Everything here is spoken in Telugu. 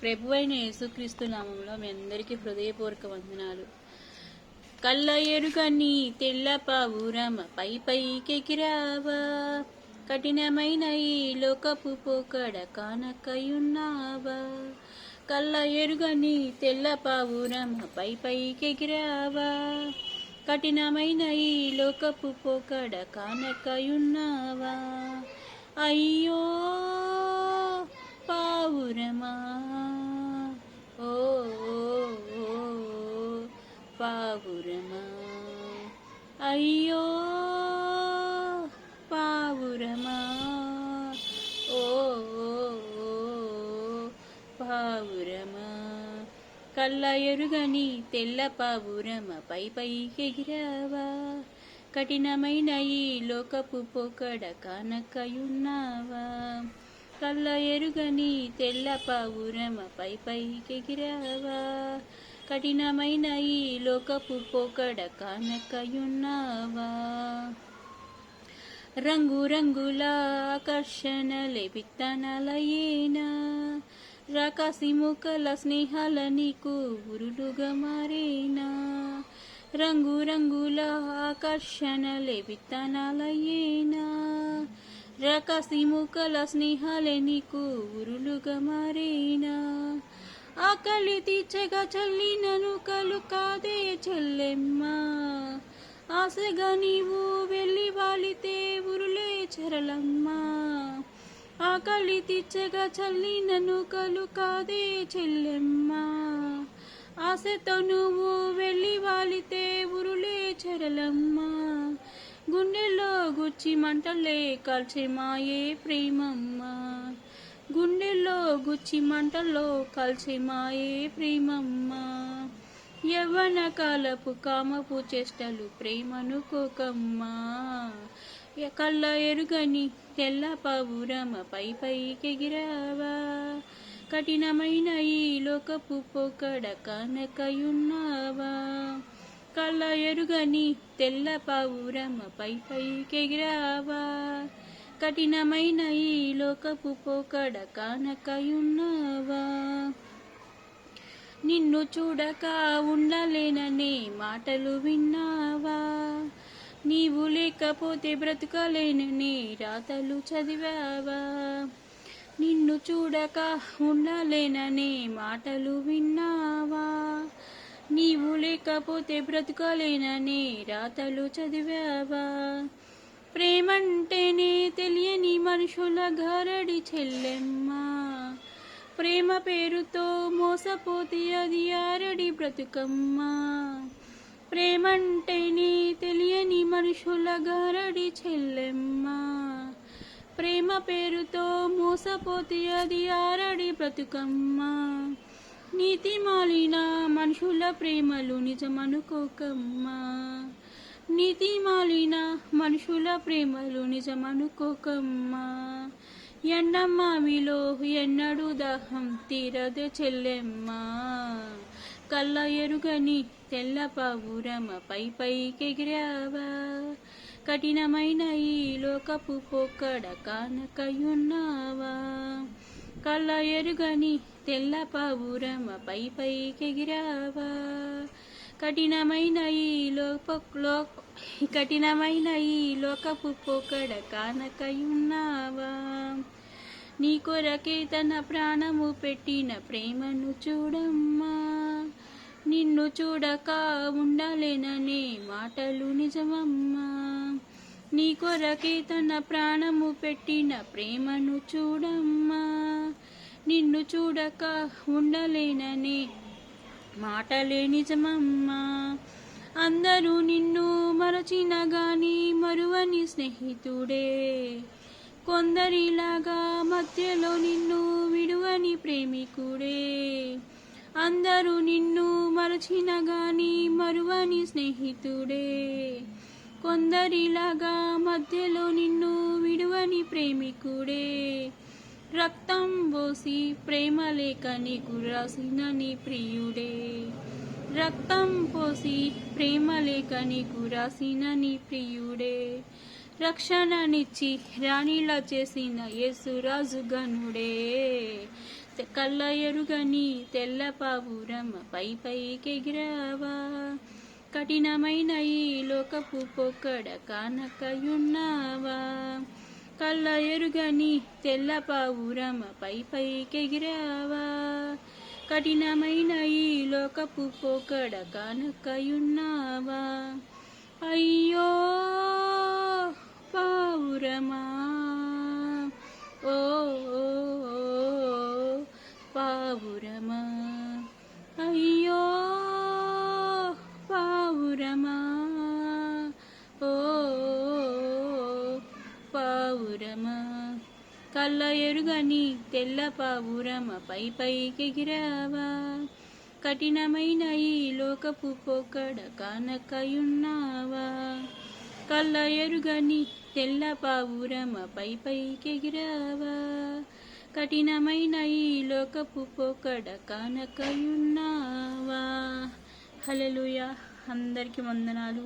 ప్రభువైన యేసుక్రీస్తు నామంలో మీ అందరికీ హృదయపూర్వక వందనాలు. కళ్ళ ఎరుగని తెల్లపావురమ పై పైకెగిరావా, కఠినమైన ఈ లోకపు పోకడ కానకయున్నావా. కళ్ళ ఎరుగని తెల్లపావురమ పై పైకెగిరావా, కఠినమైన ఈ లోకపు పోకడ కానకయున్నావా. అయ్యో పావురమా, ఓ పావురమా, అయ్యో పావురమా, ఓ పావురమా. కళ్ళ ఎరుగని తెల్ల పావురమ పై పైకెగిరావా, కఠినమైన ఈ లోకపు పోకడ కానకయున్నావా. కళ్ళ ఎరుగని తెల్ల పావురమ పై పైకెగిరావా, కఠినమైన ఈ లోకపు పోకడ కానకయున్నావా. రంగు రంగుల ఆకర్షణలే విత్తనాలయేనా, రాకాసి ముఖల స్నేహాల నీకు ఉరులుగా మారేనా. రంగు రంగుల ఆకర్షణలే విత్తనాలయేనా, రాకాసి ముఖల స్నేహాలే నీకు ఉరులుగా మారేనా. ఆకలి తీర్చగా చల్లినను కలు కాదే చెల్లెమ్మా, ఆశగా నీవు వెళ్ళి వాలితే ఉరులే చెరలమ్మా. ఆకలి తీర్చగా చల్లినను కలు కాదే చెల్లెమ్మా, ఆశతో నువ్వు వెళ్ళి వాలితే ఉరులే చెరలమ్మా. గుండెల్లో గుచ్చి మంటలే కాల్చే మాయే ప్రేమమ్మ, గుండెల్లో గుచ్చి మంటల్లో కాల్చే మాయే ప్రేమమ్మ. యవ్వన కాలపు కామపు చేష్టలు ప్రేమనుకోకమ్మా. కళ్ళ ఎరుగని తెల్ల పావురమ పై పైకెగిరావా, కఠినమైన ఈ లోకపు పోకడ కానకయున్నావా. కళ్ళ ఎరుగని తెల్ల పావురమ పై పైకెగిరావా, కఠినమైన ఈ లోకపు పోకడ కానకయున్నావా. నిన్ను చూడక ఉండలేననే మాటలు విన్నావా, నీవు లేకపోతే బ్రతకలేననే రాతలు చదివావా. నిన్ను చూడక ఉండలేననే మాటలు విన్నావా, నీవు లేకపోతే బ్రతకలేననే రాతలు చదివావా. ప్రేమంటేనే తెలియని మనుషుల గారడి చెల్లెమ్మా, ప్రేమ పేరుతో మోసపోతే అది ఆరడి బ్రతుకమ్మా. ప్రేమంటేనే తెలియని మనుషుల గారడి చెల్లెమ్మా, ప్రేమ పేరుతో మోసపోతే అది ఆరడి బ్రతుకమ్మా. నీతి మాలిన మనుషుల ప్రేమలు నిజమనుకోకమ్మా, నీతి మాలిన మనుషుల ప్రేమలు నిజమనుకోకమ్మా. ఎండమావిలో ఎన్నడూ దాహం తీరదు చెల్లెమ్మా, కళ్ళ ఎరుగని తెల్ల పావురమ పై పైకెగిరావా, కఠినమైన ఈ లోకపు పోకడ కానకయున్నావా. కళ్ళ ఎరుగని తెల్ల పావురమ పై పైకెగిరావా, కఠినమైన ఈ లోకపు పోకడ కానకయున్నావా. నీ కొరకే తన ప్రాణము పెట్టిన ప్రేమను చూడమ్మా, నిన్ను చూడక ఉండలేననే మాటలు నిజమమ్మా. నీ కొరకే తన ప్రాణము పెట్టిన ప్రేమను చూడమ్మా, నిన్ను చూడక ఉండలేననే మాటలే నిజమమ్మా. అందరూ నిన్ను మరచిన గాని మరువని స్నేహితుడే, కొందరిలాగా మధ్యలో నిన్ను విడువని ప్రేమికుడే. అందరూ నిన్ను మరచిన గాని మరువని స్నేహితుడే, కొందరిలాగా మధ్యలో నిన్ను విడువని ప్రేమికుడే. రక్తం పోసి ప్రేమ లేక నీకు రాసిన నీ ప్రియుడే, రక్తం పోసి ప్రేమ లేక నీకు రాసిన నీ ప్రియుడే. రక్షణనిచ్చి రాణిలా చేసిన యేసురాజు గనుడే, కళ్ళ ఎరుగని తెల్ల పావురమ పై పైకెగిరావా కఠినమైన ఈ లోకపు పొక్కడ కానకయున్నావా కళ్ళ ఎరుగని తెల్ల పావురమ పై పైకెగిరావా కఠినమైన ఈ లోకపు పొక్కడ కానకయున్నావా అయ్యో పావురమా ఓ పావురమా అయ్యో పావురమా ఓ పావురమా కళ్ళ ఎరుగని తెల్ల పావురమ పై పైకెగిరావా కఠినమైన ఈ లోకపు పొక్కడ కానకయున్నావా కళ్ళ ఎరుగని తెల్ల పావురమ పై పైకెగిరావా కఠినమైన ఈ లోకపు పొక్కడ కానకయున్నావా హల్లెలూయా అందరికీ వందనాలు.